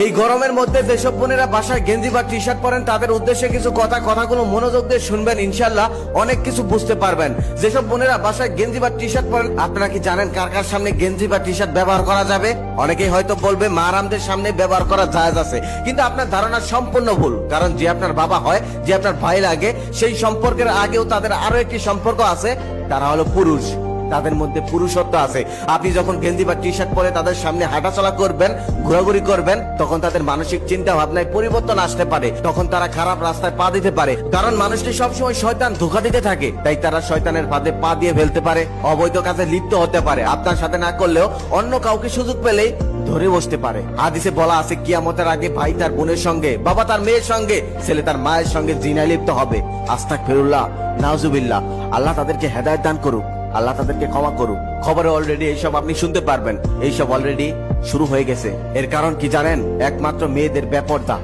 এই গরমের মধ্যে যেসব বোনেরা বাসায় গেঞ্জি বা টি শার্ট পরেন তাদের উদ্দেশ্যে কিছু কথাগুলো মনোযোগ দিয়ে শুনবেন, ইনশাল্লাহ অনেক কিছু বুঝতে পারবেন। যেসব বোনেরা বাসায় গেঞ্জি বা টি শার্ট পরেন, আপনারা কি জানেন কার কার সামনে গেঞ্জি বা টি শার্ট ব্যবহার করা যাবে? অনেকেই হয়তো বলবে মারামদের সামনে ব্যবহার করা জায়েজ আছে, কিন্তু আপনার ধারণা সম্পূর্ণ ভুল। কারণ যে আপনার বাবা হয়, যে আপনার ভাই লাগে, সেই সম্পর্কের আগেও তাদের আরো একটি সম্পর্ক আছে, তারা হলো পুরুষ। তাদের মধ্যে পুরুষত্ব আছে। আপনি যখন গেঞ্জি বা টি শার্ট পরে তাদের সামনে হাঁটাচলা করবেন, ঘোরাঘুরি করবেন, তখন তাদের মানসিক চিন্তা ভাবনায় পরিবর্তন আসতে পারে। তখন তারা খারাপ রাস্তায় পা দিতে পারে। কারণ মানুষটি সবসময় শয়তান ধোঁকা দিতে থাকে, তাই তারা শয়তানের ফাঁদে পা দিয়ে ফেলতে পারে, অবৈধ কাজে লিপ্ত হতে পারে। আপনার সাথে না করলেও অন্য কাউকে সুযোগ পেলেই ধরে বসতে পারে। হাদিসে বলা আছে, কিয়ামতের আগে ভাই তার বোনের সঙ্গে, বাবা তার মেয়ের সঙ্গে, ছেলে তার মায়ের সঙ্গে জিনায় লিপ্ত হবে। আস্তাগফিরুল্লাহ, নাউজুবিল্লাহ। আল্লাহ তাদেরকে হেদায়েত দান করুক, আল্লাহ তাদেরকে ক্ষমা করুক। খবরে অলরেডি এইসব আপনি শুনতে পারবেন, এইসব অলরেডি শুরু হয়ে গেছে। এর কারণ কি জানেন? একমাত্র মেয়েদের বেপরদা।